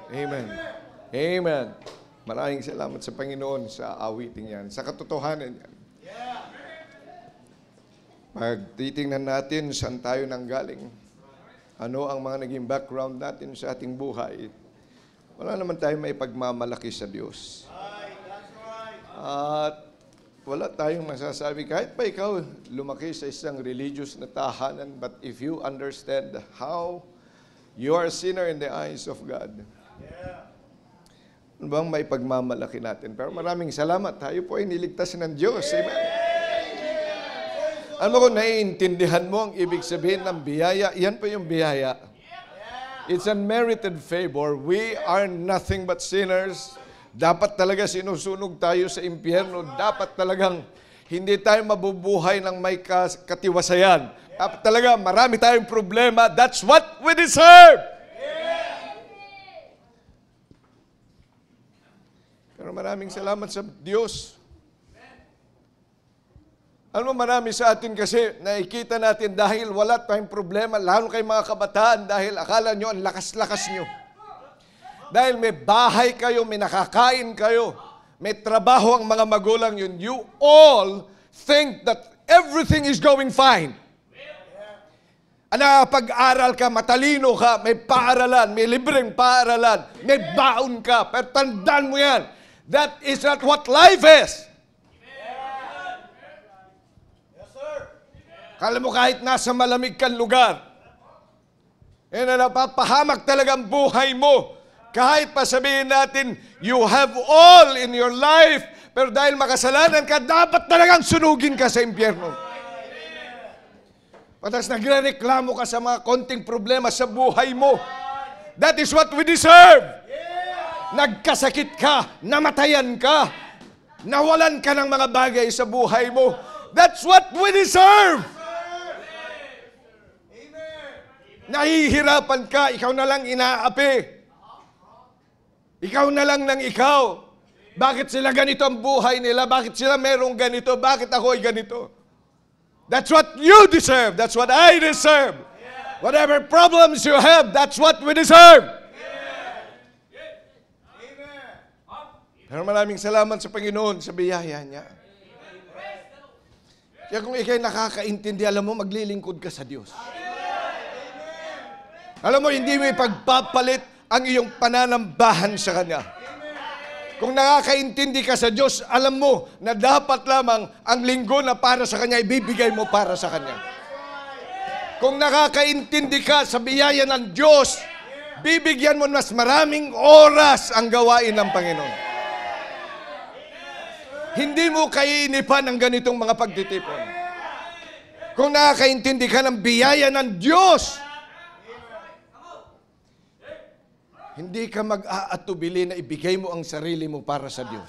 Amen. Amen. Maraming salamat sa Panginoon sa awiting yan, sa katotohanan yan. Pag titingnan natin saan tayo nanggaling, ano ang mga naging background natin sa ating buhay, wala naman tayo may pagmamalaki sa Diyos. At wala tayong masasabi, kahit pa ikaw lumaki sa isang religious na tahanan, but if you understand how you are a sinner in the eyes of God, ano bang may pagmamalaki natin? Pero maraming salamat, tayo po ay niligtas ng Diyos. Amen. Alam mo kung naiintindihan mo ang ibig sabihin ng biyaya, yan po yung biyaya. It's unmerited favor. We are nothing but sinners. Dapat talaga sinusunog tayo sa impyerno. Dapat talagang hindi tayo mabubuhay ng may katiwasayan. Dapat talaga marami tayong problema. That's what we deserve. Pero maraming salamat sa Diyos. Alam mo, marami sa atin kasi nakikita natin dahil wala tayong problema, lalo kay mga kabataan, dahil akala nyo ang lakas-lakas nyo. Dahil may bahay kayo, may nakakain kayo, may trabaho ang mga magulang yun, you all think that everything is going fine. Nakapag-aral ka, matalino ka, may paaralan, may libreng paaralan, may baon ka, pero tandaan mo yan, that is not what life is. Kala mo kahit nasa malamig kang lugar, napapahamak talaga ang buhay mo. Kahit pa sabihin natin, you have all in your life, pero dahil makasalanan ka, dapat talagang sunugin ka sa impyerno. Patas nagrereklamo ka sa mga konting problema sa buhay mo. That is what we deserve. Nagkasakit ka, namatayan ka, nawalan ka ng mga bagay sa buhay mo. That's what we deserve. Nahihirapan ka, ikaw na lang inaapi. Ikaw na lang ng ikaw. Bakit sila ganito ang buhay nila? Bakit sila merong ganito? Bakit ako ay ganito? That's what you deserve. That's what I deserve. Whatever problems you have, that's what we deserve. Pero maraming salamat sa Panginoon sa biyaya niya. Kaya kung ikay nakakaintindi, alam mo, maglilingkod ka sa Diyos. Alam mo, hindi mo ipagpapalit ang iyong pananambahan sa Kanya. Kung nakakaintindi ka sa Diyos, alam mo na dapat lamang ang linggo na para sa Kanya, ibibigay mo para sa Kanya. Kung nakakaintindi ka sa biyaya ng Diyos, bibigyan mo mas maraming oras ang gawain ng Panginoon. Hindi mo kainipan ang ganitong mga pagtitipon. Kung nakakaintindi ka ng biyaya ng Diyos, hindi ka mag-aatubili na ibigay mo ang sarili mo para sa Diyos.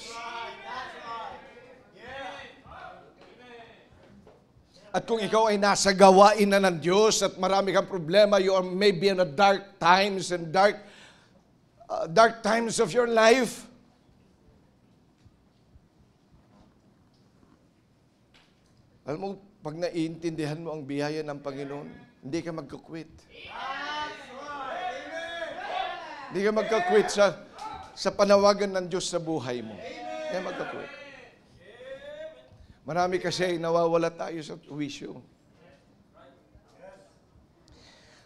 At kung ikaw ay nasa gawain na ng Diyos at marami kang problema, you are maybe in a dark times and dark times of your life, alam mo, pag naiintindihan mo ang biyaya ng Panginoon, hindi ka magkukwit. Hindi ka magkakwit sa panawagan ng Diyos sa buhay mo. Hindi magkakwit. Marami kasi nawawala tayo sa tuwisyo.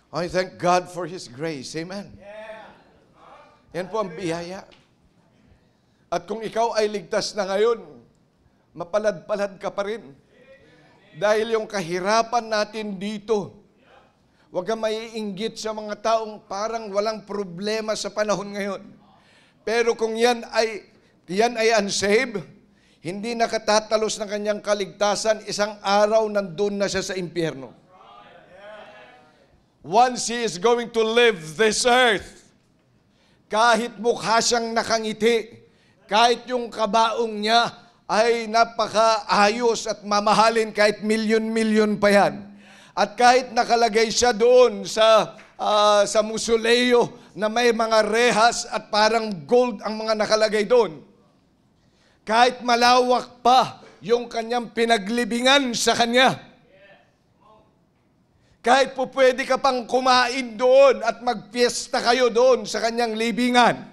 I thank God for His grace. Amen. Yan po ang biyaya. At kung ikaw ay ligtas na ngayon, mapalad-palad ka pa rin. Dahil yung kahirapan natin dito, huwag kang maiinggit sa mga taong parang walang problema sa panahon ngayon. Pero kung yan ay unsaved, hindi nakatatalos ng kanyang kaligtasan, isang araw nandun na siya sa impyerno. Once he is going to leave this earth, kahit mukha siyang nakangiti, kahit yung kabaong niya ay napakaayos at mamahalin kahit milyon-milyon pa yan. At kahit nakalagay siya doon sa musoleo na may mga rehas at parang gold ang mga nakalagay doon, kahit malawak pa yung kanyang pinaglibingan sa kanya, Kahit po pwede ka pang kumain doon at magpiesta kayo doon sa kanyang libingan.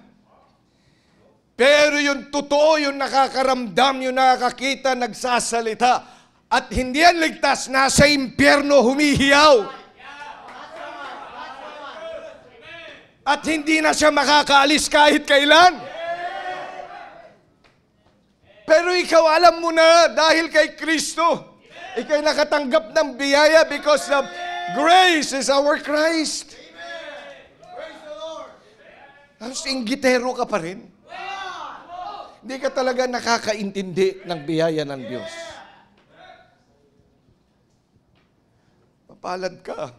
Pero yung totoo, yung nakakaramdam, yung nakakakita, nagsasalita, at hindi yan ligtas, nasa impyerno humihiyaw. At hindi na siya makakaalis kahit kailan. Pero ikaw alam mo na dahil kay Kristo, ikaw'y nakatanggap ng biyaya because of grace is our Christ. Tapos inggitero ka pa rin. Hindi ka talaga nakakaintindi ng biyaya ng Diyos. Mapalad ka.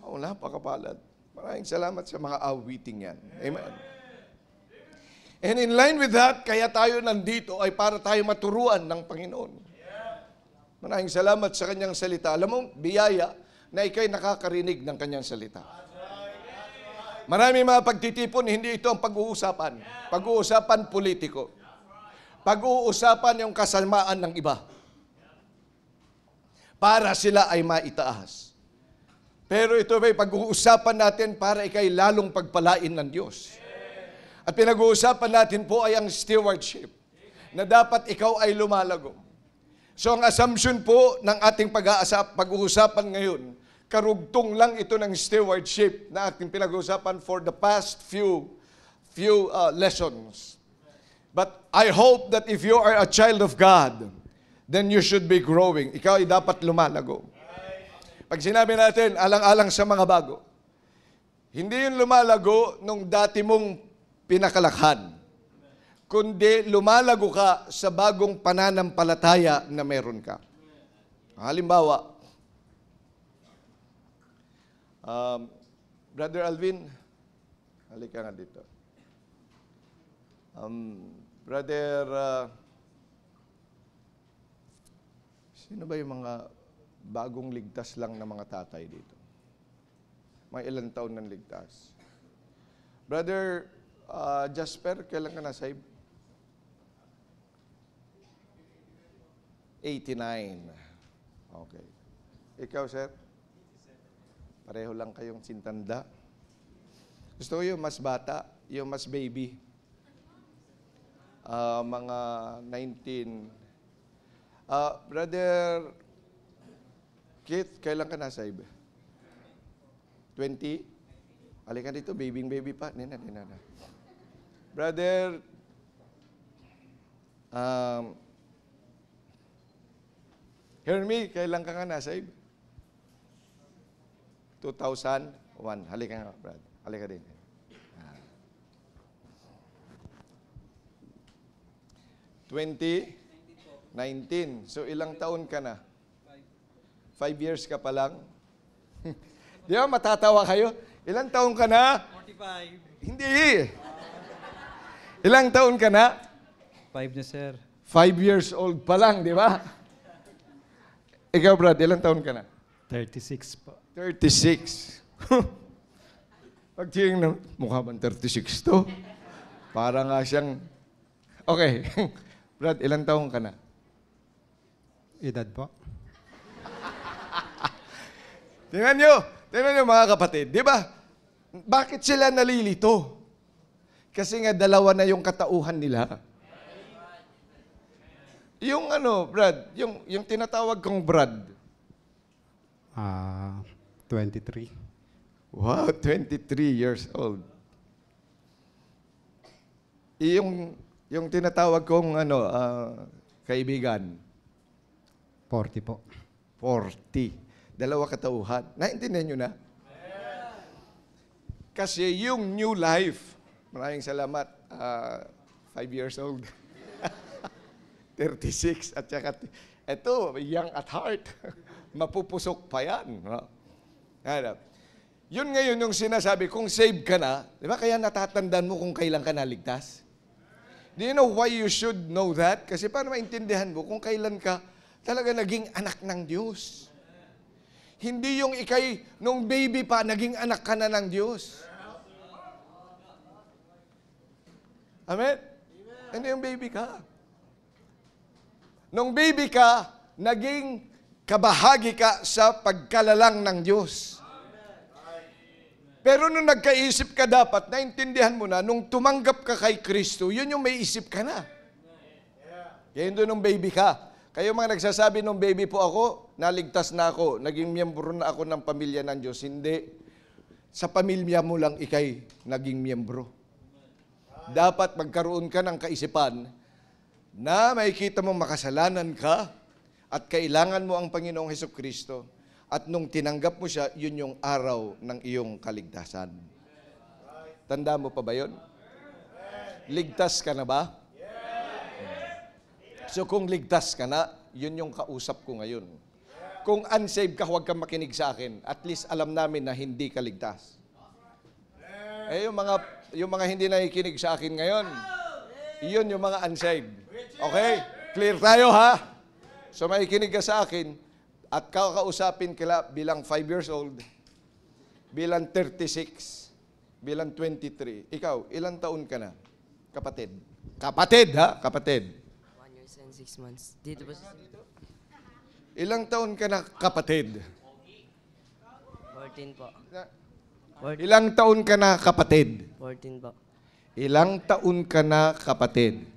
Wala pa kapalad. Maraming salamat sa mga awiting yan. Amen. And in line with that, kaya tayo nandito ay para tayo maturuan ng Panginoon. Maraming salamat sa kanyang salita. Alam mo, biyaya na ikaw'y nakakarinig ng kanyang salita. Marami mga pagtitipon, hindi ito ang pag-uusapan. Pag-uusapan politiko. Pag-uusapan yung kasamaan ng iba. Para sila ay maitaas. Pero ito ba'y pag-uusapan natin para ikaw'y lalong pagpalain ng Diyos. At pinag-uusapan natin po ay ang stewardship. Na dapat ikaw ay lumalago. So ang assumption po ng ating pag-uusapan ngayon, karugtong lang ito ng stewardship na ating pinag-uusapan for the past few lessons. But I hope that if you are a child of God, then you should be growing. Ikaw ay dapat lumalago. Pag sinabi natin, alang-alang sa mga bago, hindi yun lumalago nung dati mong pinakalakhan, kundi lumalago ka sa bagong pananampalataya na meron ka. Halimbawa, Brother Alvin, halika nga dito. Sino ba yung mga bagong ligtas lang na mga tatay dito? May ilang taon nang ligtas. Brother Jasper, kailan ka na-save? 89. Okay. Ikaw, sir? Pareho lang kayong sintanda. Gusto ko yung mas bata, yung mas baby. Mga 19. Brother Keith, kailan ka na-save? 20? Halika dito, baby pa. Nina. Brother, Hermie, kailan ka nga na-save? 2001. Halika nga, Brad. Halika din. 2019. So, ilang taon ka na? 5 years ka pa lang? Di ba, matatawa kayo? Ilang taon ka na? 45. Hindi. Ilang taon ka na? 5 na, sir. 5 years old pa lang, di ba? Ikaw, Brad, ilang taon ka na? 36 po. 36. Pag tingnan, mukha bang 36 to? Para nga siyang... Okay. Brad, ilang taon ka na? Edad po. Tingnan nyo mga kapatid, di ba? Bakit sila nalilito? Kasi nga dalawa na yung katauhan nila. Yung Brad, yung tinatawag kong Brad. 23. Wow, 23 years old. Yung tinatawag kong kaibigan. 40 po. 40. Dalawa katauhan. Naintindihan nyo na? Kasi yung new life, maraming salamat, 5 years old. 36 at saka, eto, young at heart. Mapupusok pa yan. No? Yun ngayon yung sinasabi, kung save ka na, di ba kaya natatandaan mo kung kailan ka naligtas? Do you know why you should know that? Kasi para maintindihan mo kung kailan ka talaga naging anak ng Diyos. Hindi yung nung baby pa, naging anak ka na ng Diyos. Amen? Hindi yung baby ka. Nung baby ka, naging kabahagi ka sa pagkalalang ng Diyos. Pero nung nagkaisip ka dapat, naintindihan mo na, nung tumanggap ka kay Kristo, yun yung may isip ka na. Kaya doon nung baby ka. Kayo mga nagsasabi, nung baby po ako, naligtas na ako, naging miyembro na ako ng pamilya ng Diyos. Hindi. Sa pamilya mo lang ikay naging miyembro. Dapat magkaroon ka ng kaisipan na makikita mo makasalanan ka at kailangan mo ang Panginoong Hesukristo. At nung tinanggap mo siya, yun yung araw ng iyong kaligtasan. Tanda mo pa ba yun? Ligtas ka na ba? So kung ligtas ka na, yun yung kausap ko ngayon. Kung unsaved ka, huwag kang makinig sa akin. At least alam namin na hindi ka ligtas. Eh, yung mga hindi nakikinig sa akin ngayon, yun yung mga unsaved. Okay? Clear tayo, ha? So makikinig ka sa akin at kakausapin kila bilang 5 years old, bilang 36, bilang 23. Ikaw, ilang taon ka na? Kapatid. Kapatid, ha? Kapatid. 1 year and 6 months. Dito ba sa... Ilang taon ka na, kapatid? 14 po. Ilang taon ka na, kapatid? 14 po. Ilang taon ka na, kapatid?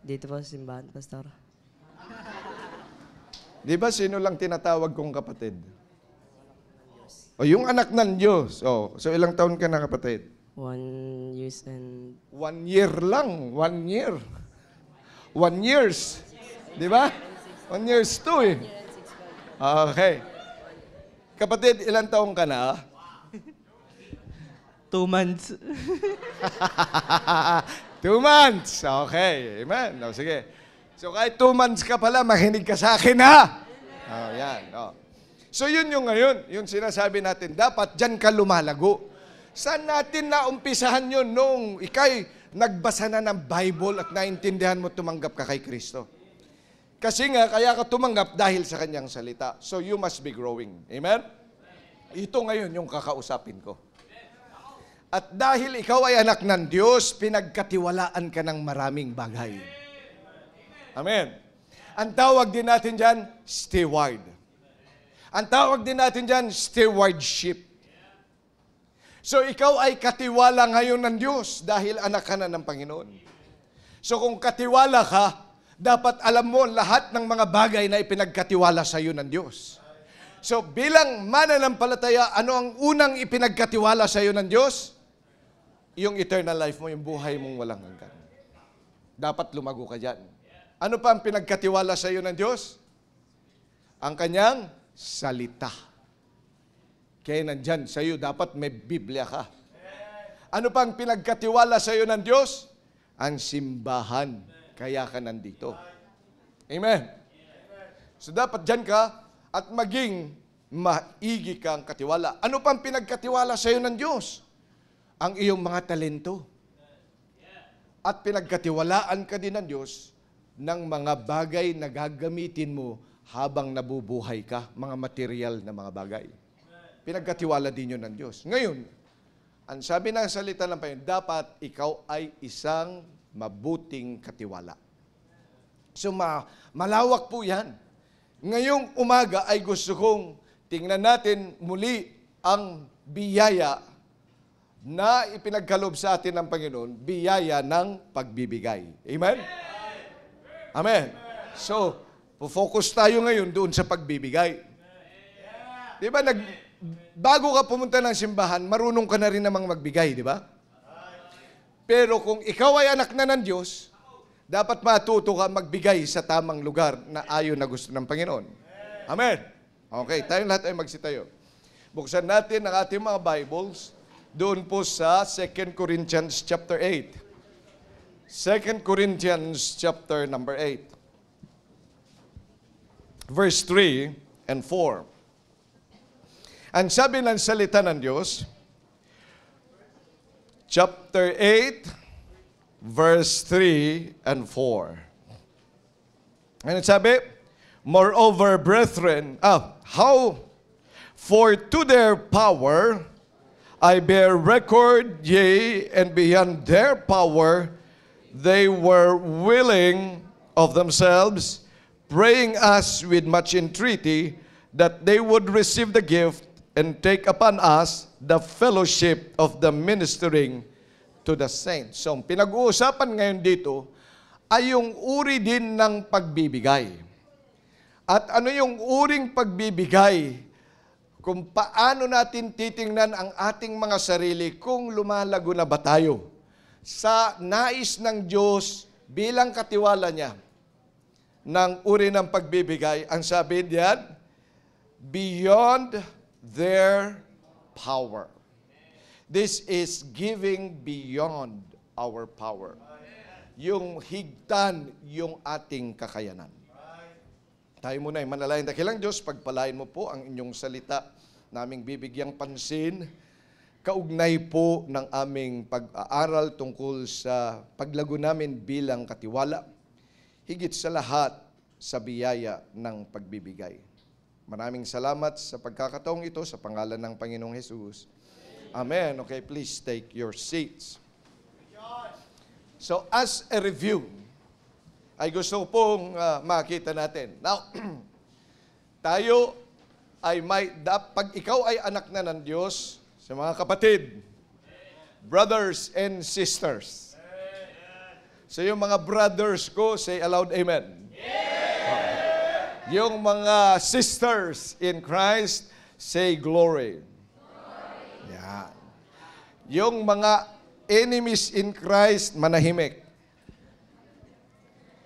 Dito po sa simbahan, Pastor. Di ba sino lang tinatawag kong kapatid? O yung anak ng Diyos. O, so ilang taon ka na, kapatid? 1 year and... 1 year lang. 1 year. 1 years. Di ba? 1 years too eh. Okay. Kapatid, ilang taon ka na? 2 months. 2 months. Okay. Amen. O, sige. So kahit 2 months ka pala, makinig ka sa akin, ha? Oh, yan. Oh. So yun yung ngayon, yung sinasabi natin, dapat dyan ka lumalago. Saan natin naumpisahan yun nung ikay nagbasa na ng Bible at naintindihan mo tumanggap ka kay Kristo? Kasi nga, kaya ka tumanggap dahil sa kanyang salita. So you must be growing. Amen? Ito ngayon yung kakausapin ko. At dahil ikaw ay anak ng Diyos, pinagkatiwalaan ka ng maraming bagay. Amen. Ang tawag din natin dyan, steward. Ang tawag din natin dyan, stewardship. So ikaw ay katiwala ngayon ng Diyos dahil anak ka na ng Panginoon. So kung katiwala ka, dapat alam mo lahat ng mga bagay na ipinagkatiwala sa iyo ng Diyos. So bilang mananampalataya, ano ang unang ipinagkatiwala sa iyo ng Diyos? Yung eternal life mo, yung buhay mong walang hanggan. Dapat lumago ka dyan. Ano pa ang pinagkatiwala sa iyo ng Diyos? Ang kanyang salita. Kaya nandyan sa iyo, dapat may Biblia ka. Ano pa ang pinagkatiwala sa iyo ng Diyos? Ang simbahan. Kaya ka nandito. Amen. So dapat dyan ka at maging maigi kang katiwala. Ano pang pinagkatiwala sa iyo ng Diyos? Ang iyong mga talento. At pinagkatiwalaan ka din ng Diyos ng mga bagay na gagamitin mo habang nabubuhay ka, mga material na mga bagay. Pinagkatiwala din yun ng Diyos. Ngayon, ang sabi ng salita ng Panginoon, dapat ikaw ay isang mabuting katiwala. So malawak po yan. Ngayong umaga ay gusto kong tingnan natin muli ang biyaya na ipinagkaloob sa atin ng Panginoon, biyaya ng pagbibigay. Amen? Amen. So, focus tayo ngayon doon sa pagbibigay. Di ba, bago ka pumunta ng simbahan, marunong ka na rin namang magbigay, di ba? Pero kung ikaw ay anak na ng Diyos, dapat matuto ka magbigay sa tamang lugar na ayon na gusto ng Panginoon. Amen. Okay, tayong lahat ay magsitayo. Buksan natin ang ating mga Bibles doon po sa 2 Corinthians chapter 8. 2 Corinthians chapter number 8. Verse 3 and 4. Ang sabi ng salita ng Diyos, chapter 8, verse 3 and 4. Ano sabi? Moreover, brethren, how? For to their power I bear record, yea, and beyond their power they were willing of themselves, praying us with much entreaty that they would receive the gift and take upon us the fellowship of the ministering to the saints. So, pinag-uusapan ngayon dito ay yung uri din ng pagbibigay. At ano yung uring pagbibigay? Kung paano natin titingnan ang ating mga sarili kung lumalago na ba tayo sa nais ng Diyos bilang katiwala niya ng uri ng pagbibigay. Ang sabi diyan, beyond their power. This is giving beyond our power. Yung higtan yung ating kakayanan. Tayo muna ay manalangin. Dakilang Diyos, pagpalain mo po ang inyong salita naming bibigyang pansin, kaugnay po ng aming pag-aaral tungkol sa paglago namin bilang katiwala, higit sa lahat sa biyaya ng pagbibigay. Maraming salamat sa pagkakataong ito sa pangalan ng Panginoong Hesus. Amen. Okay, please take your seats. So, as a review, ay gusto pong makita natin. Now, tayo ay pag ikaw ay anak na ng Diyos, sa mga kapatid, brothers and sisters. So yung mga brothers ko, say aloud, amen. Yung mga sisters in Christ, say glory. Yan. Yung mga enemies in Christ, manahimik.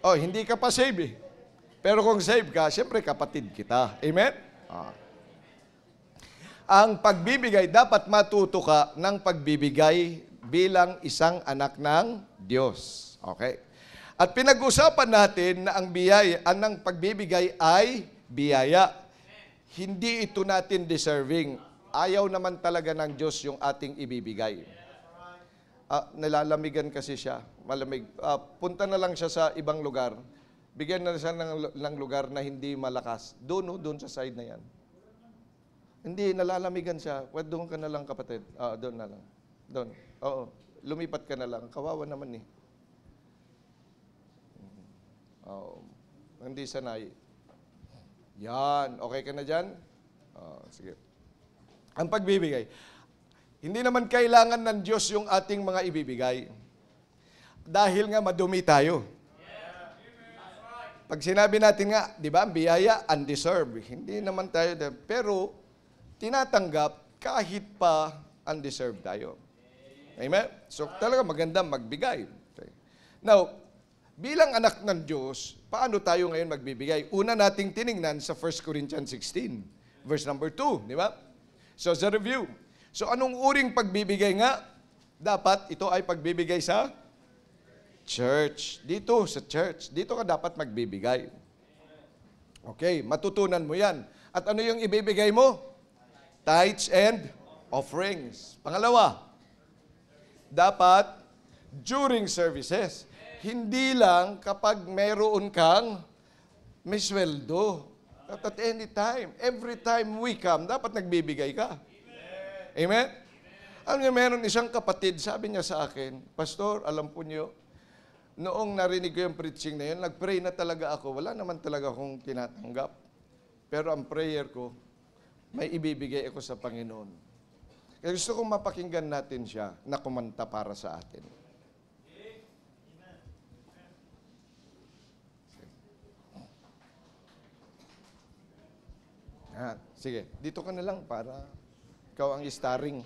Oh, hindi ka pa save eh. Pero kung save ka, siyempre kapatid kita. Amen? Ang pagbibigay, dapat matuto ka ng pagbibigay bilang isang anak ng Diyos. Okay? At pinag-usapan natin na ang biyaya, ang pagbibigay ay biyaya. Hindi ito natin deserving. Ayaw naman talaga ng Diyos yung ating ibibigay. Nalalamigan kasi siya. Malamig. Punta na lang siya sa ibang lugar. Bigyan na siya ng lugar na hindi malakas. Doon sa side na yan. Hindi, nalalamigan siya. Doon ka na lang, kapatid. Doon na lang. Doon. Oo. Lumipat ka na lang. Kawawa naman eh. Hindi sanay. Yan. Okay ka na dyan? Sige. Ang pagbibigay. Hindi naman kailangan ng Diyos yung ating mga ibibigay. Dahil nga madumi tayo. Pag sinabi natin nga, di ba, biyaya, undeserved. Hindi naman tayo, pero tinatanggap kahit pa undeserved tayo. Amen? So talaga maganda magbigay. Okay. Now, bilang anak ng Diyos, paano tayo ngayon magbibigay? Una nating tiningnan sa 1 Corinthians 16, verse number 2, di ba? So, as a review. So, anong uring pagbibigay nga? Dapat ito ay pagbibigay sa church. Dito sa church. Dito ka dapat magbibigay. Okay, matutunan mo yan. At ano yung ibibigay mo? Tithes and offerings. Pangalawa, dapat during services. Hindi lang kapag mayroon kang may sweldo. At any time, every time we come, dapat nagbibigay ka. Amen? Alam niyo, meron isang kapatid, sabi niya sa akin, Pastor, alam po niyo, noong narinig ko yung preaching na yun, nag-pray na talaga ako. Wala naman talaga akong tinatanggap. Pero ang prayer ko, may ibibigay ako sa Panginoon. Kaya gusto kong mapakinggan natin siya na kumanta para sa atin. Sige, dito ka na lang para ikaw ang starring.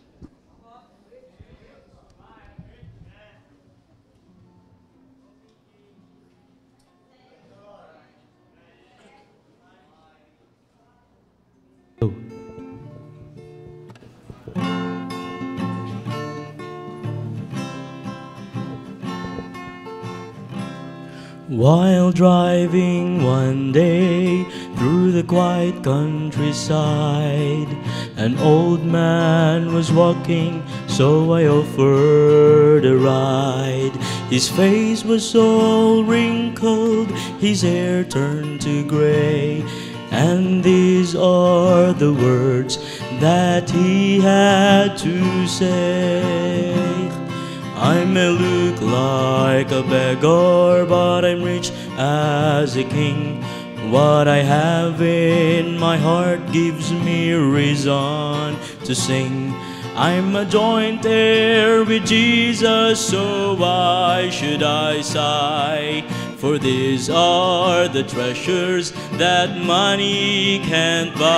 While driving one day through the quiet countryside, an old man was walking, so I offered a ride. His face was all wrinkled, his hair turned to gray, and these are the words that he had to say. I may look like a beggar, but I'm rich as a king. What I have in my heart gives me reason to sing. I'm a joint heir with Jesus, so why should I sigh? For these are the treasures that money can't buy.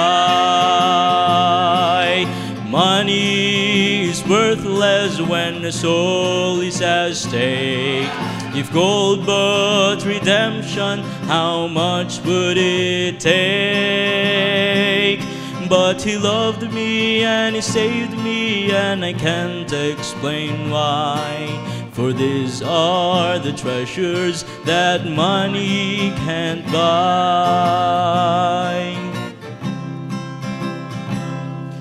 Money is worthless when the soul is at stake. If gold but redemption, how much would it take? But He loved me and He saved me, and I can't explain why. For these are the treasures that money can't buy.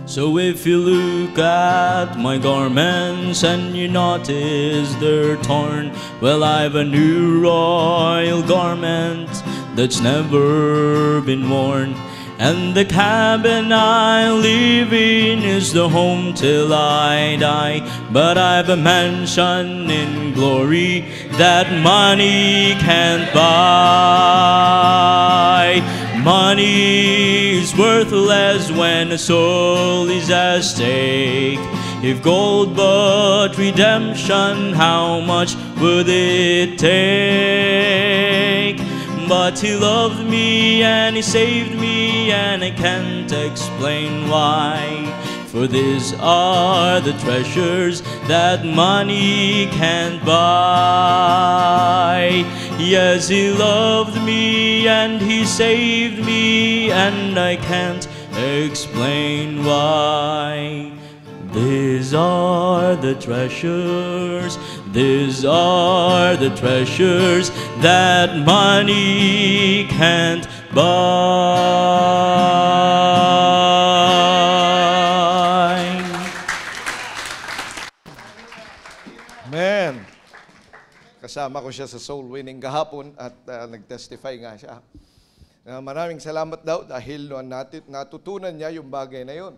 So if you look at my garments and you notice they're torn, well, I've a new royal garment that's never been worn. And the cabin I live in is the home till I die. But I've a mansion in glory that money can't buy. Money is worthless when a soul is at stake. If gold but redemption, how much would it take? But He loved me and He saved me, and I can't explain why. For these are the treasures that money can't buy. Yes, He loved me and He saved me, and I can't explain why. These are the treasures, these are the treasures that money can't buy. Amen. Kasama ko siya sa soul winning kahapon at nag-testify nga siya. Maraming salamat daw dahil natutunan niya yung bagay na yun.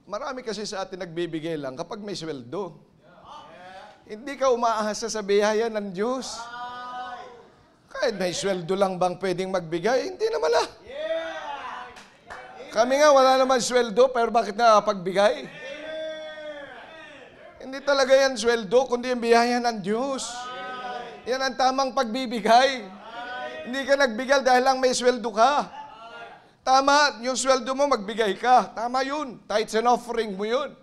Marami kasi sa atin nagbibigay lang kapag may sweldo. Hindi ka umaasa sa biyaya ng Diyos. Kahit may sweldo lang bang pwedeng magbigay? Hindi naman ah. Kami nga wala naman sweldo, pero bakit nakakapagbigay? Hindi talaga yan sweldo, kundi yung biyaya ng Diyos. Yan ang tamang pagbibigay. Hindi ka nagbigay dahil lang may sweldo ka. Tama, yung sweldo mo, magbigay ka. Tama yun. Tithes and offering mo yun.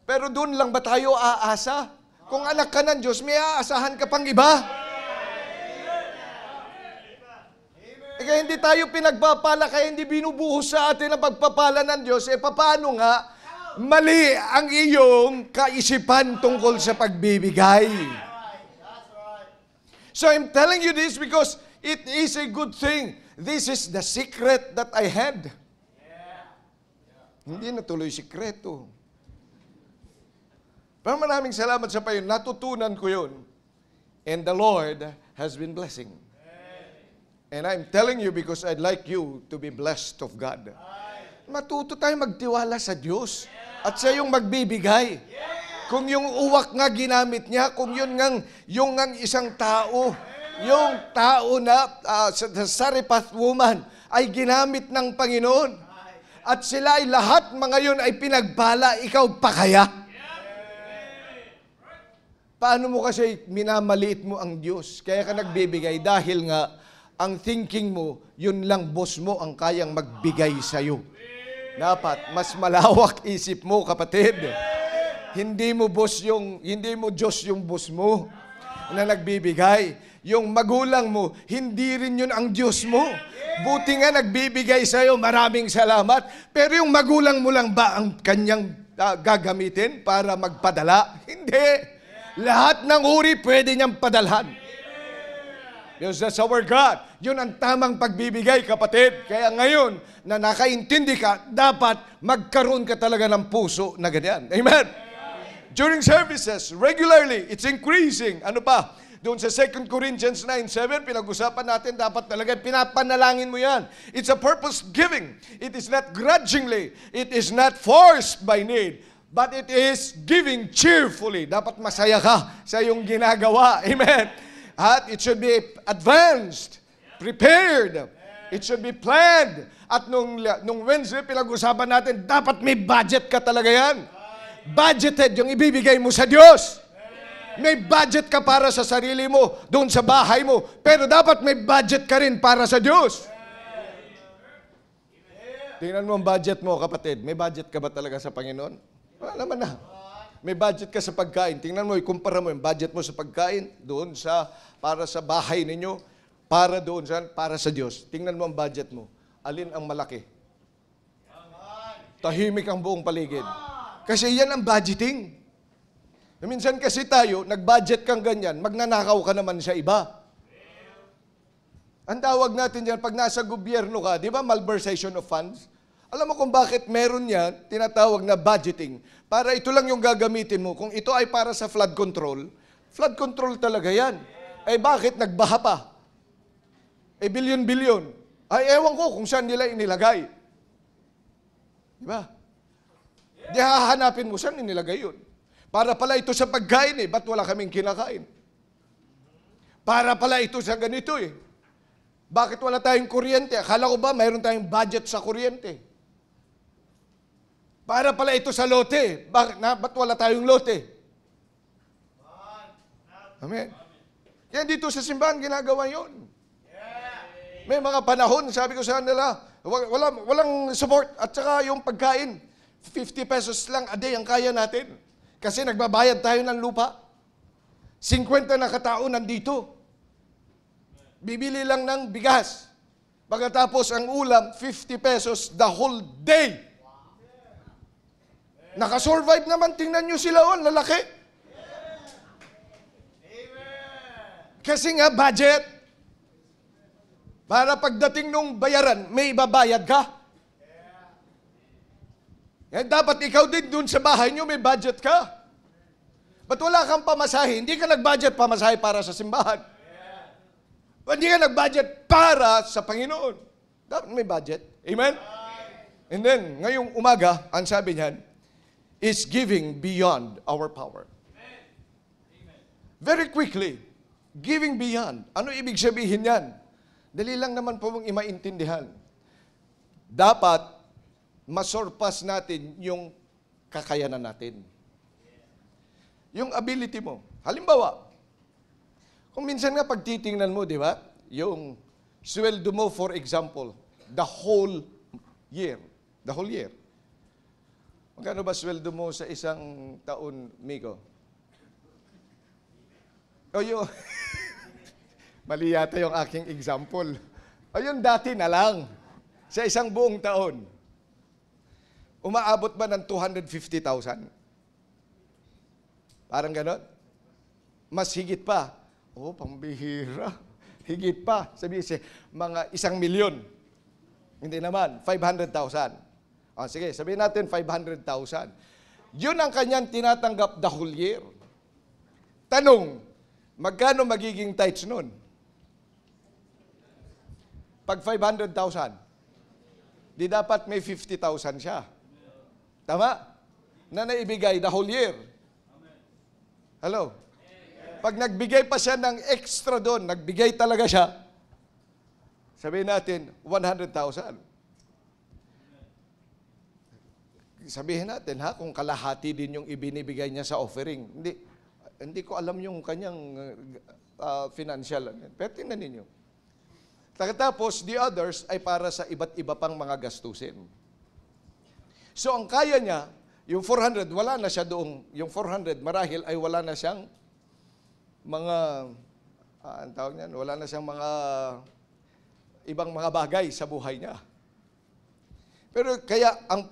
Pero doon lang ba tayo aasa? Kung anak ka ng Diyos, may aasahan ka pang iba. Kaya hindi tayo pinagpapala, kaya hindi binubuhos sa atin ang pagpapala ng Diyos. Paano nga? Mali ang iyong kaisipan tungkol sa pagbibigay. So I'm telling you this because it is a good thing. This is the secret that I had. Hindi na tuloy sikreto. Pero maraming salamat sa payon. Natutunan ko yun. And the Lord has been blessing. And I'm telling you because I'd like you to be blessed of God. Matuto tayo magtiwala sa Diyos. At siya yung magbibigay. Kung yung uwak nga ginamit niya, kung yun ngang isang tao, yung tao na sa Sarephath woman ay ginamit ng Panginoon. At sila ay lahat mga yun ay pinagpala, ikaw pa kaya? Paano mo kasi minamaliit mo ang Diyos? Kaya ka nagbibigay dahil nga ang thinking mo, yun lang boss mo ang kayang magbigay sa'yo. Dapat mas malawak isip mo, kapatid. Hindi mo Diyos yung boss mo na nagbibigay. Yung magulang mo, hindi rin yun ang Diyos mo. Buti nga nagbibigay sa'yo, maraming salamat. Pero yung magulang mo lang ba ang kanyang gagamitin para magpadala? Hindi. Lahat ng uri pwede niyang padalhan. Because that's our God. Yun ang tamang pagbibigay, kapatid. Kaya ngayon, na nakaintindi ka, dapat magkaroon ka talaga ng puso na ganyan. Amen? During services, regularly, it's increasing. Ano pa? Doon sa 2 Corinthians 9:7, pinag-usapan natin, dapat talaga pinapanalangin mo yan. It's a purpose giving. It is not grudgingly. It is not forced by need. But it is giving cheerfully. Dapat masaya ka sa iyong ginagawa. Amen? At it should be advanced. prepared. It should be planned. At nung Wednesday, pinag-usapan natin, dapat may budget ka talaga yan. Budgeted yung ibibigay mo sa Diyos. May budget ka para sa sarili mo, doon sa bahay mo. Pero dapat may budget ka rin para sa Diyos. Tingnan mo ang budget mo, kapatid. May budget ka ba talaga sa Panginoon? Wala naman na. May budget ka sa pagkain. Tingnan mo, ikumpara mo yung budget mo sa pagkain, doon sa, para sa bahay ninyo, para doon sa, para sa Diyos. Tingnan mo ang budget mo. Alin ang malaki? Tahimik ang buong paligid. Kasi yan ang budgeting. Minsan kasi tayo, nag-budget kang ganyan, magnanakaw ka naman sa iba. Ang tawag natin yan, pag nasa gobyerno ka, di ba, malversation of funds? Alam mo kung bakit meron yan, tinatawag na budgeting. Para ito lang yung gagamitin mo. Kung ito ay para sa flood control talaga yan. Eh bakit nagbaha pa? Eh bilyon-bilyon. Ay ewan ko kung saan nila inilagay. Di ba? Di hahanapin mo saan inilagay yun. Para pala ito sa pagkain eh, ba't wala kaming kinakain? Para pala ito sa ganito eh. Bakit wala tayong kuryente? Akala ko ba mayroon tayong budget sa kuryente? Para pala ito sa lote. Ba't wala tayong lote? Amen. Kaya dito sa simbahan, ginagawa yon. May mga panahon, sabi ko sa kanila, walang support. At saka yung pagkain, 50 pesos lang a day ang kaya natin. Kasi nagbabayad tayo ng lupa. 50 na katao nandito. Bibili lang ng bigas. Pagkatapos ang ulam, 50 pesos the whole day. Nakasurvive naman, tingnan nyo sila lalaki. Kasi nga, budget. Para pagdating nung bayaran, may ibabayad ka. Dapat ikaw din dun sa bahay nyo, may budget ka. Ba't wala kang pamasahe? Hindi ka nag-budget pamasahe para sa simbahan. Hindi ka nag-budget para sa Panginoon. Dapat may budget. Amen? And then, ngayong umaga, ang sabi niyan, is giving beyond our power. Very quickly, giving beyond. Ano ibig sabihin yan? Dali lang naman po mong imaintindihan. Dapat, masurpass natin yung kakayanan natin. Yung ability mo. Halimbawa, kung minsan nga pagtitingnan mo, di ba? Yung sweldo mo, for example, the whole year. The whole year. Magkano ba sweldo mo sa isang taon, Miko? O yung... Mali yata yung aking example. O yung dati na lang. Sa isang buong taon. Umaabot ba ng 250,000? Parang ganon? Mas higit pa. Oh, pambihira. Higit pa. Sabihin siya, mga 1,000,000. Hindi naman, 500,000. O, sige, sabihin natin 500,000. Yun ang kanyang tinatanggap the whole year. Tanong, magkano magiging tithes nun? Pag 500,000, di dapat may 50,000 siya. Tama? Na naibigay the whole year. Hello? Pag nagbigay pa siya ng extra doon, nagbigay talaga siya, sabihin natin, 100,000. Sabihin natin, kung kalahati din yung ibinibigay niya sa offering. Hindi ko alam yung kanyang financial. Pero tingnan ninyo. Tapos, the others ay para sa iba't iba pang mga gastusin. So, ang kaya niya, yung 400, wala na siya doong, yung 400, marahil ay wala na siyang mga, ang tawag niyan, wala na siyang mga ibang mga bagay sa buhay niya. Pero kaya, ang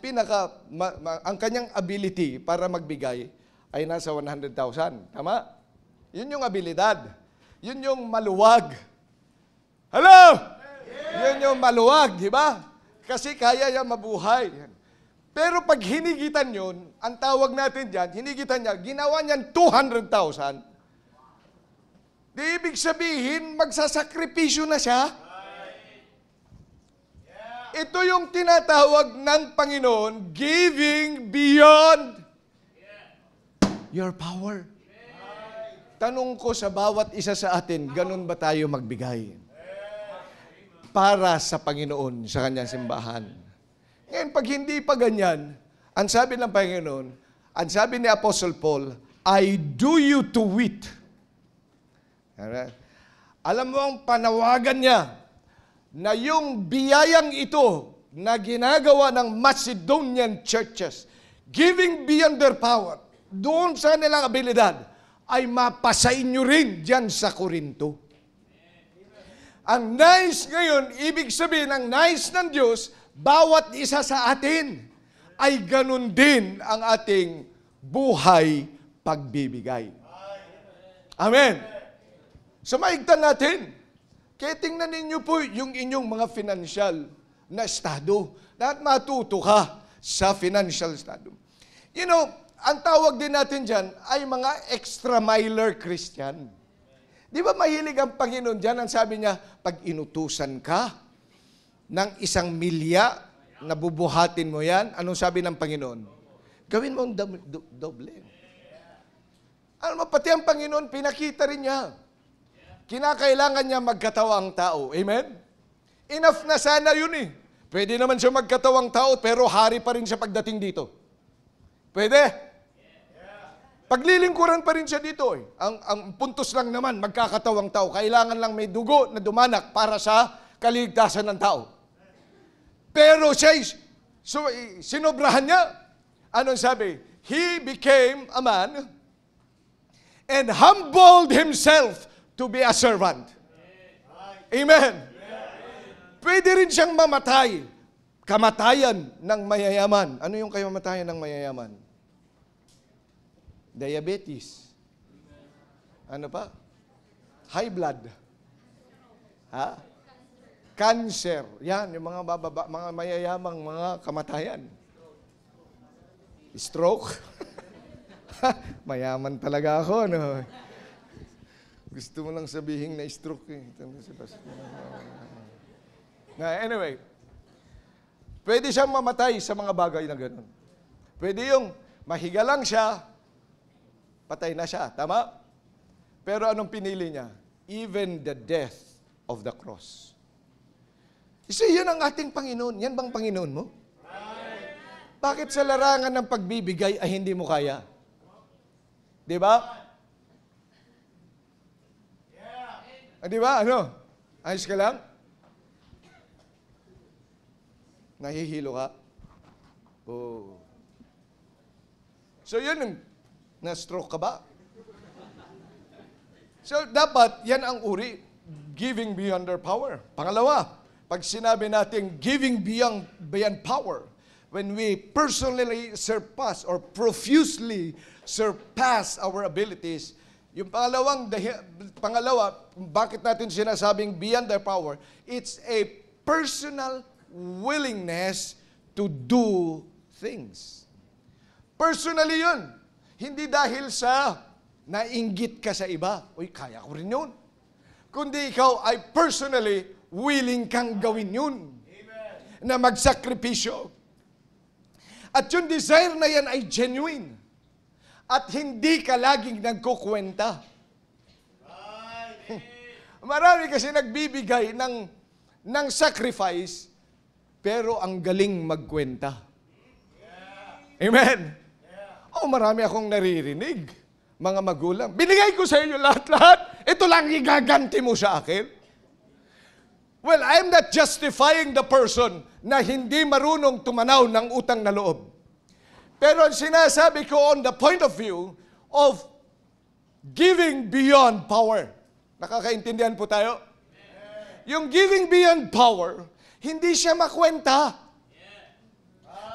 ang kanyang ability para magbigay ay nasa 100,000. Tama? Yun yung abilidad. Yun yung maluwag. Hello? Yun yung maluwag, di ba? Kasi kaya niya mabuhay. Pero pag hinigitan yun, ang tawag natin dyan, hinigitan niya, ginawa niyan 200,000. Di ibig sabihin, magsasakripisyo na siya. Ito yung tinatawag ng Panginoon, giving beyond your power. Tanong ko sa bawat isa sa atin, ganun ba tayo magbigay? para sa Panginoon sa kanyang simbahan. Ngayon, pag hindi pa ganyan, ang sabi ng Panginoon, ang sabi ni Apostle Paul, I do you to wit. Alam mo ang panawagan niya na yung biyayang ito na ginagawa ng Macedonian churches, giving beyond their power, doon sa nilang abilidad, ay mapasa inyo rin dyan sa Korinto. Ang nais ngayon, ibig sabihin, ang nais ng Diyos, bawat isa sa atin ay ganun din ang ating buhay pagbibigay. Amen. So maigtan natin. Kaya tingnan ninyo po yung inyong mga financial na estado. Dapat matuto ka sa financial estado. You know, ang tawag din natin dyan ay mga extra-miler Christian. Di ba mahilig ang Panginoon dyan? Ang sabi niya, pag inutusan ka ng 1 milya, nabubuhatin mo yan, anong sabi ng Panginoon? Gawin mo ang doble. Alam mo, pati ang Panginoon, pinakita rin niya. Kinakailangan niya magkatawang tao. Amen? Enough na sana yun eh. Pwede naman siya magkatawang tao, pero hari pa rin siya pagdating dito. Pwede? Paglilingkuran pa rin siya dito eh. Ang puntos lang naman, magkakatawang tao. Kailangan lang may dugo na dumanak para sa kaligtasan ng tao. Pero siya, sinobrahan niya. Anong sabi? He became a man and humbled himself to be a servant. Amen. Pwede rin siyang mamatay. Kamatayan ng mayayaman. Ano yung kamatayan ng mayayaman? Diabetes. Ano pa? High blood. Ha? Cancer. Yan, yung mga mga mayayamang mga kamatayan. Stroke. Mayaman talaga ako, no? Gusto mo lang sabihin na stroke eh. Anyway, pwede siyang mamatay sa mga bagay na gano'n. Pwede yung mahiga lang siya, patay na siya. Tama? Pero anong pinili niya? Even the death of the cross. Kasi yan ang ating Panginoon. Yan bang Panginoon mo? Bakit sa larangan ng pagbibigay ay hindi mo kaya? Di ba? Di ba? Ano? Ayos ka lang? Nahihilo ka? Oh. So yun, na-stroke ka ba? So dapat, yan ang uri, giving beyond their power. Pangalawa, pag sinabi natin giving beyond power, when we personally surpass or profusely surpass our abilities, yung pangalawa, bakit natin sinasabing beyond their power, it's a personal willingness to do things. Personally yun. Hindi dahil sa nainggit ka sa iba. Uy, kaya ko rin yun. Kundi ikaw ay personally willing kang gawin yun. Amen. Na magsakripisyo. At yung desire na yan ay genuine. At hindi ka laging nagkukwenta. Marami kasi nagbibigay ng sacrifice, pero ang galing magkwenta. Amen. Marami akong naririnig. Mga magulang, binigay ko sa inyo lahat-lahat. Ito lang igaganti mo sa akin. Well, I'm not justifying the person na hindi marunong tumanaw ng utang na loob. Pero ang sinasabi ko on the point of view of giving beyond power. Nakakaintindihan po tayo? Yung giving beyond power, hindi siya makwenta.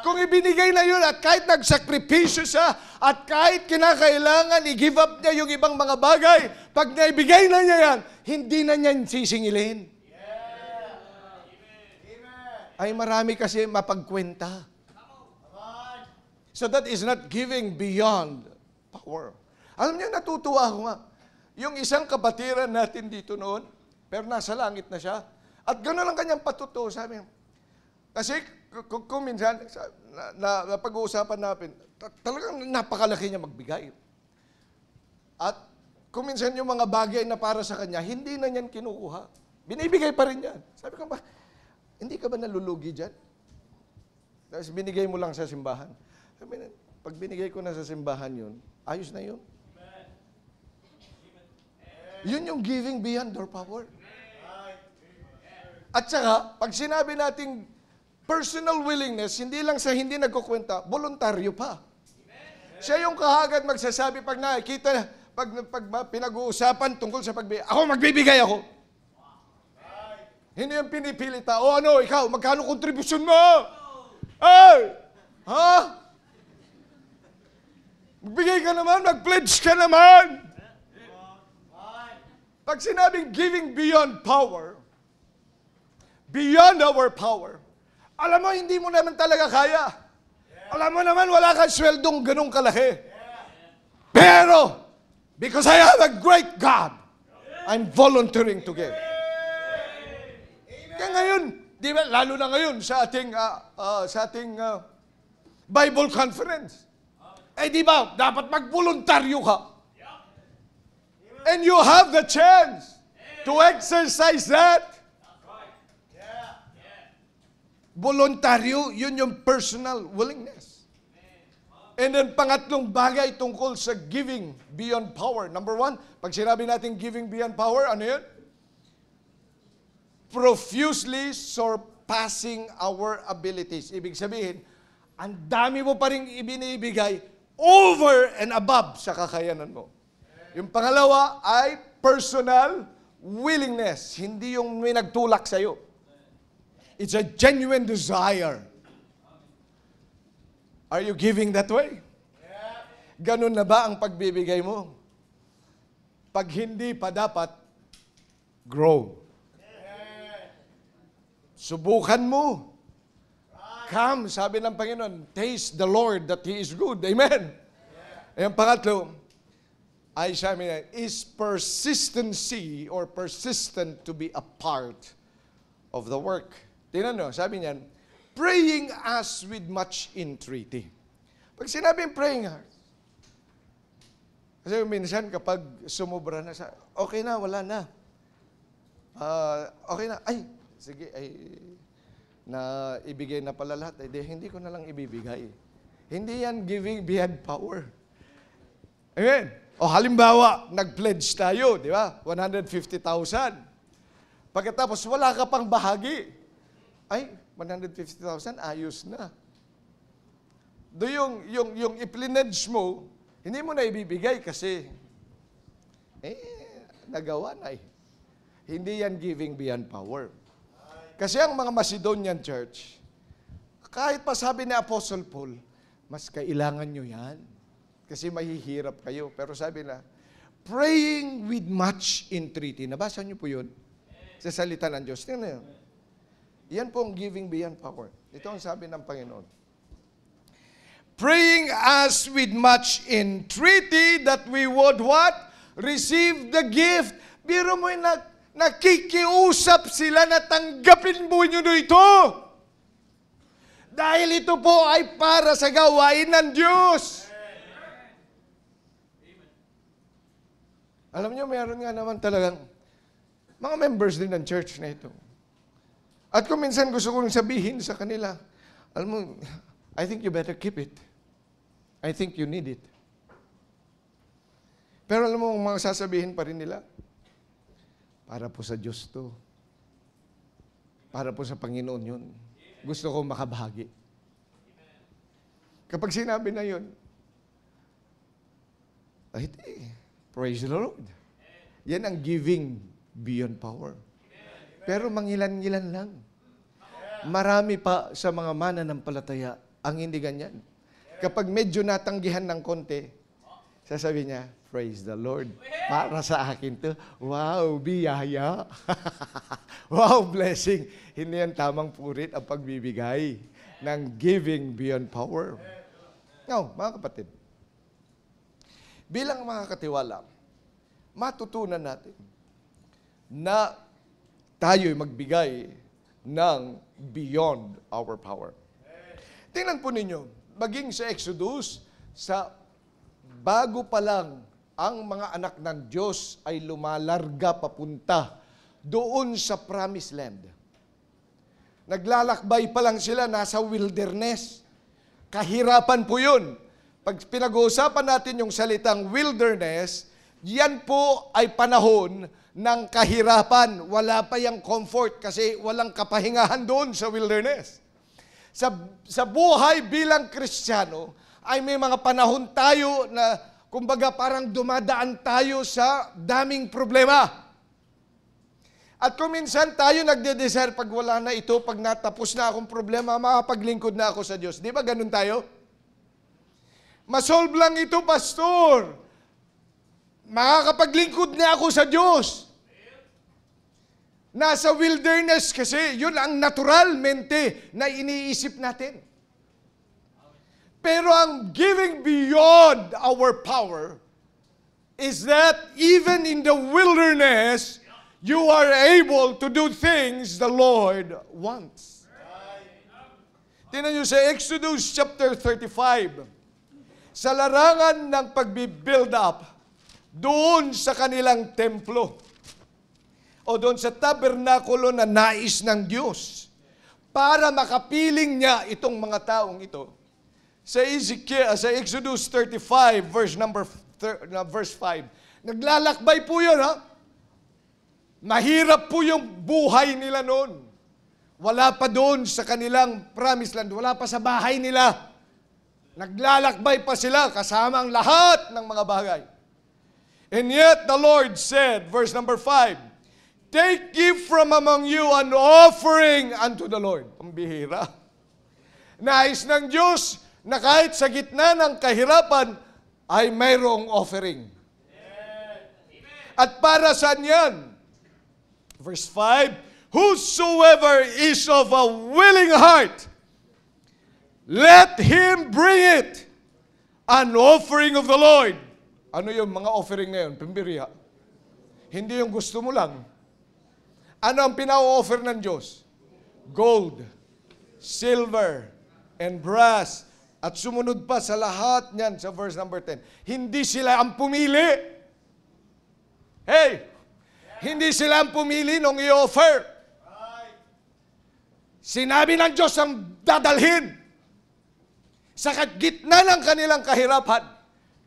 Kung ibinigay na yun at kahit nagsakripisyo siya at kahit kinakailangan i-give up niya yung ibang mga bagay, pag naibigay na niya yan, hindi na niya sisingilin. Ay marami kasi mapagkwenta. So that is not giving beyond power. Alam niyo, natutuwa ako nga. Yung isang kabatiran natin dito noon, pero nasa langit na siya, at gano'n lang kanyang patuto, sabi niya. Kasi kung minsan, na pag-uusapan natin, talagang napakalaki niya magbigay. At kung minsan yung mga bagay na para sa kanya, hindi na niyan kinukuha. Binibigay pa rin yan. Sabi ko ba, hindi ka ba nalulugi dyan? Tapos binigay mo lang sa simbahan. Sabi na, pag binigay ko na sa simbahan yun, ayos na yun. Yun yung giving beyond our power. At saka, pag sinabi nating personal willingness, hindi lang sa hindi nagkukwenta, voluntaryo pa. Siya yung kahagad magsasabi pag nakikita, pag pinag-uusapan tungkol sa pagbibigay, ako magbibigay ako. Hindi yung pinipilit o ano, ikaw, magkano kontribusyon mo? Ay! Ha? Magbigay ka naman, mag-pledge ka naman. Pag sinabing giving beyond power, beyond our power, alam mo, hindi mo naman talaga kaya. Alam mo naman, wala kang sweldong ganong kalaki. Pero, because I have a great God, I'm volunteering to give. Kaya ngayon, di ba, lalo na ngayon sa ating Bible conference, di ba, dapat magboluntaryo ka. And you have the chance to exercise that. Voluntaryo, yun yung personal willingness. And then pangatlong bagay tungkol sa giving beyond power. Number one, pag sinabi natin giving beyond power, ano yun? Profusely surpassing our abilities. Ibig sabihin, ang dami mo pa rin ibinibigay over and above sa kakayanan mo. Yung pangalawa ay personal willingness. Hindi yung may nagtulak sa'yo. It's a genuine desire. Are you giving that way? Ganun na ba ang pagbibigay mo? Pag hindi pa dapat, grow. Subukan mo. Come, sabi ng Panginoon, taste the Lord that He is good. Amen. Ang pangatlo, ay sabi niya, is persistency or persistent to be a part of the work. Tingnan nyo, sabi niyan, praying as with much entreaty. Pag sinabing praying as, kasi minsan kapag sumubra na, okay na, wala na. Okay na, ay, sige, ay, na ibigay na pala lahat, hindi ko na lang ibibigay. Hindi yan giving beyond power. Amen? O halimbawa, nag-pledge tayo, di ba? 150,000. Pagkatapos, wala ka pang bahagi. Ay, 150,000, ayos na. Yung i-pledge mo, hindi mo na ibibigay kasi, nagawa na eh. Hindi yan giving beyond power. Kasi ang mga Macedonian church, kahit pa sabi ni Apostle Paul, mas kailangan nyo yan. Kasi mahihirap kayo. Pero sabi na, praying with much entreaty. Nabasa nyo po yun? Sa salita ng Diyos. Tingnan nyo. Yan po ang giving beyond power. Ito ang sabi ng Panginoon. Praying as with much entreaty that we would what? Receive the gift. Biro mo yung nakikiusap sila na tanggapin mo nyo ito. Dahil ito po ay para sa gawain ng Diyos. Alam nyo, meron nga naman talagang mga members din ng church na ito. At kung minsan gusto kong sabihin sa kanila, alam mo, I think you better keep it. I think you need it. Pero alam mo, mga sasabihin pa rin nila, para po sa Diyos to. Para po sa Panginoon yun. Gusto ko makabahagi. Kapag sinabi na yun, ay, praise the Lord. Yan ang giving beyond power. Pero mangilan-ngilan lang. Marami pa sa mga mananampalataya ang hindi ganyan. Kapag medyo natanggihan ng konti, sasabihin niya, praise the Lord. Para sa akin to. Wow, biyaya. Wow, blessing. Hindi yan tamang purit ang pagbibigay ng giving beyond power. Now, mga kapatid, bilang mga katiwala, matutunan natin na tayo'y magbigay ng beyond our power. Tingnan po ninyo, maging sa Exodus, sa bago pa lang ang mga anak ng Diyos ay lumalarga papunta doon sa promised land. Naglalakbay pa lang sila, nasa wilderness. Kahirapan po yun. Pag pinag-uusapan natin yung salitang wilderness, yan po ay panahon ng kahirapan. Wala pa yung comfort kasi walang kapahingahan doon sa wilderness. Sa buhay bilang Kristiyano, ay may mga panahon tayo na kumbaga parang dumadaan tayo sa daming problema. At kung minsan tayo nagde-desire pag wala na ito, pag natapos na akong problema, makapaglingkod na ako sa Diyos. Di ba ganun tayo? Masolve lang ito, pastor. Makakapaglingkod na ako sa Diyos. Nasa wilderness kasi, yun ang naturalmente na iniisip natin. Pero ang giving beyond our power is that even in the wilderness, you are able to do things the Lord wants. Tingnan nyo sa Exodus chapter 35. Sa larangan ng pagbibuild up, doon sa kanilang templo, o doon sa tabernakulo na nais ng Diyos, para makapiling niya itong mga taong ito. Sa Exodus 35, verse 5, naglalakbay po yun, ha? Mahirap po yung buhay nila noon. Wala pa doon sa kanilang promised land. Wala pa sa bahay nila. Naglalakbay pa sila kasama ang lahat ng mga bagay. And yet the Lord said, verse number 5, take ye from among you an offering unto the Lord. Ang bihira. Nais ng Diyos na kahit sa gitna ng kahirapan ay mayroong offering. At para saan yan? Verse 5, whosoever is of a willing heart, let him bring it, an offering of the Lord. Ano yung mga offering na yun? Pimbiriha. Hindi yung gusto mo lang. Ano ang pina-offer ng Diyos? Gold, silver, and brass. At sumunod pa sa lahat niyan sa verse number 10. Hindi sila ang pumili. Hey! Hindi sila ang pumili nung i-offer. Sinabi ng Diyos ang dadalhin sa gitna ng kanilang kahirapan.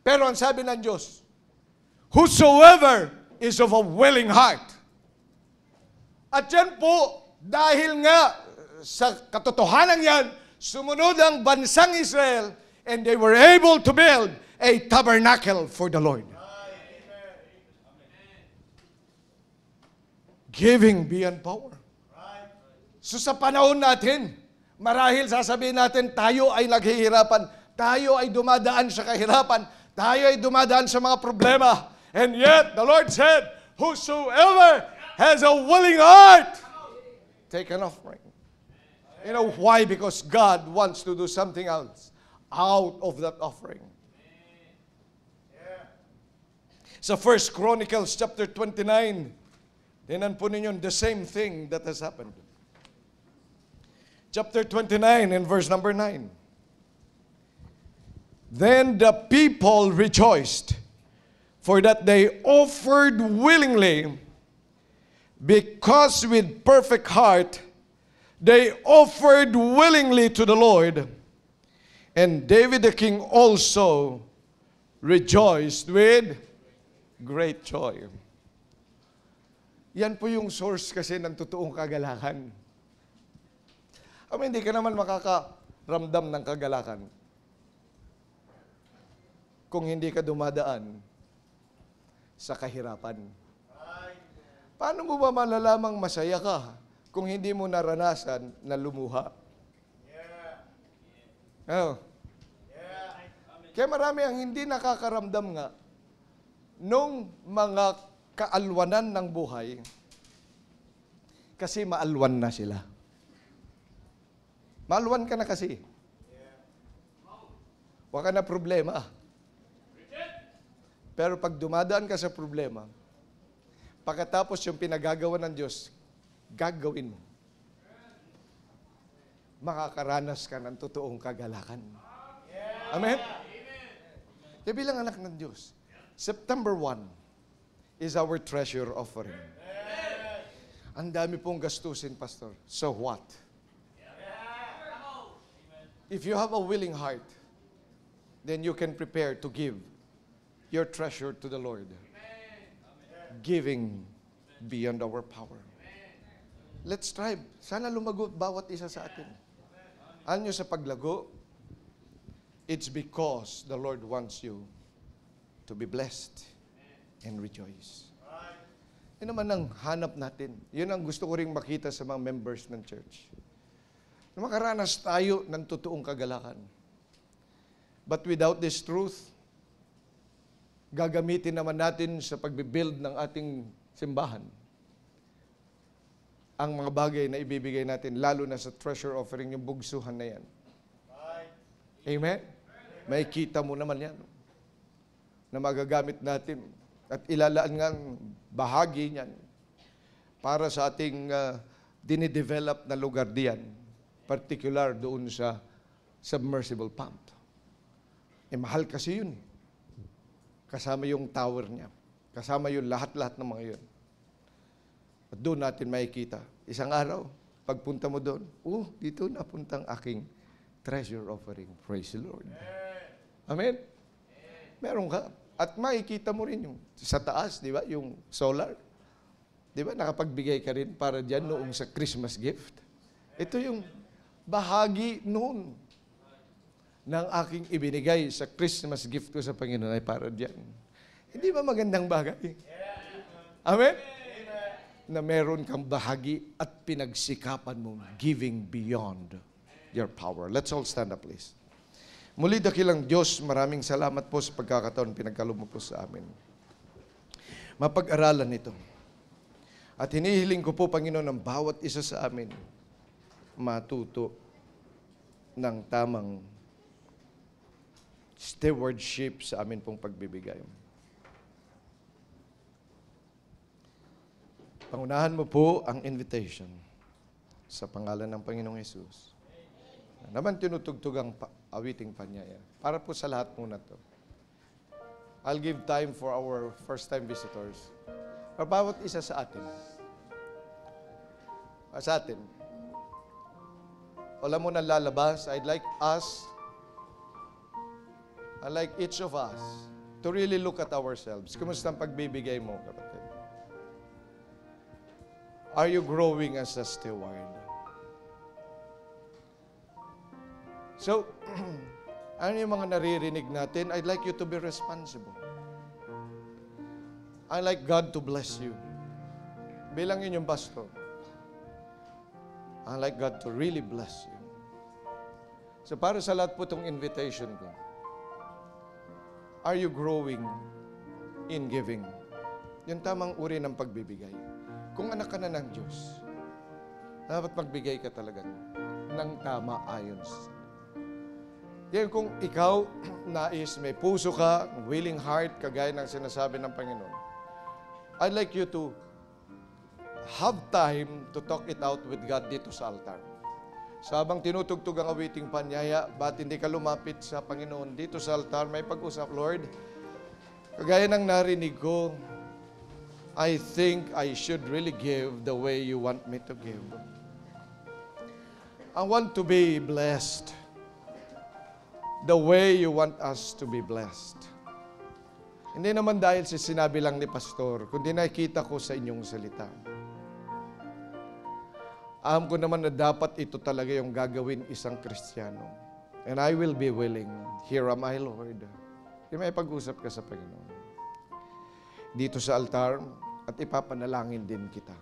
Pero ang sabi ng Diyos, whosoever is of a willing heart. At yan po, dahil nga sa katotohanan yan, sumunod ang bansang Israel and they were able to build a tabernacle for the Lord. Giving beyond power. So sa panahon natin, marahil sasabihin natin, tayo ay naghihirapan, tayo ay dumadaan sa kahirapan, tayo ay dumadaan sa mga problema. And yet, the Lord said, whosoever has a willing heart, take an offering. You know why? Because God wants to do something else out of that offering. Sa 1 Chronicles chapter 29, tinan po ninyo, the same thing that has happened. Chapter 29 and verse number 9. Then the people rejoiced, for that they offered willingly, because with perfect heart they offered willingly to the Lord. And David the king also rejoiced with great joy. Yan po yung source kasi ng totoong kagalakan. Hindi ka naman makakaramdam ng kagalakan kung hindi ka dumadaan sa kahirapan. Paano mo ba malalamang masaya ka kung hindi mo naranasan na lumuha? Oh. Kaya marami ang hindi nakakaramdam nga nung mga kaalwanan ng buhay kasi maalwan na sila. Maalwan ka na kasi. Wala ka na problema. Pero pag dumadaan ka sa problema, pagkatapos yung pinagagawa ng Diyos, gagawin mo. Makakaranas ka ng totoong kagalakan. Amen? Kaya bilang anak ng Diyos, September 1 is our treasure offering. Ang dami pong gastusin, Pastor. So what? If you have a willing heart, then you can prepare to give your treasure to the Lord. Giving beyond our power. Let's strive. Sana lumago bawat isa sa atin. Alam nyo sa paglago, it's because the Lord wants you to be blessed and rejoice. Yun naman ang hanap natin. Yun ang gusto ko ring makita sa mga members ng church. Na makaranas tayo ng totoong kagalakan. But without this truth, gagamitin naman natin sa pagbibuild ng ating simbahan ang mga bagay na ibibigay natin, lalo na sa treasure offering, yung bugsuhan na yan. Amen? May kita mo naman yan na magagamit natin at ilalaan nga bahagi niyan para sa ating dinidevelop na lugar diyan, particular doon sa submersible pump. Mahal kasi yun. Kasama yung tower niya. Kasama yung lahat-lahat ng mga yun. At doon natin makikita. Isang araw, pagpunta mo doon, dito napuntang aking treasure offering. Praise the Lord. Amen? Meron ka. At makikita mo rin yung sa taas, di ba? Yung solar. Di ba? Nakapagbigay ka rin para dyan noong sa Christmas gift. Ito yung bahagi noon ng aking ibinigay sa Christmas gift ko sa Panginoon ay para dyan. Hindi ba magandang bagay? Amen? Na meron kang bahagi at pinagsikapan mo giving beyond your power. Let's all stand up, please. Muli, dakilang Diyos, maraming salamat po sa pagkakataon pinagkaloob mo po sa amin. Mapag-aralan ito. At hinihiling ko po, Panginoon, ang bawat isa sa amin matuto ng tamang stewardship sa amin pong pagbibigay. Pangunahan mo po ang invitation sa pangalan ng Panginoong Yesus. Naman tinutugtog ang awiting panyaya. Para po sa lahat muna to. I'll give time for our first-time visitors. Para bawat isa sa atin. Sa atin. Wala mo nang lalabas. I'd like each of us to really look at ourselves. Kumusta ang pagbibigay mo, kapatid? Are you growing as a steward? So, ano yung mga naririnig natin? I'd like you to be responsible. I'd like God to bless you. Bilang inyong pastor, I'd like God to really bless you. So, para sa lahat po itong invitation ko, are you growing in giving? Yung tamang uri ng pagbibigay. Kung anak ka na ng Diyos, dapat magbigay ka talaga ng tama ayon sa yan. Kung ikaw nais, may puso ka, willing heart, kagaya ng sinasabi ng Panginoon, I'd like you to have time to talk it out with God dito sa altar. Sabang tinutugtog ang awiting panyaya, ba't hindi ka lumapit sa Panginoon dito sa altar, may pag-usap, Lord, kagaya ng narinig ko, I think I should really give the way you want me to give. I want to be blessed the way you want us to be blessed. Hindi naman dahil sa sinabi lang ni Pastor, kundi nakikita ko sa inyong salita. Alam ko naman na dapat ito talaga yung gagawin isang Kristiyano. And I will be willing. Here am I, Lord. May pag-usap ka sa Panginoon. Dito sa altar, at ipapanalangin din kita.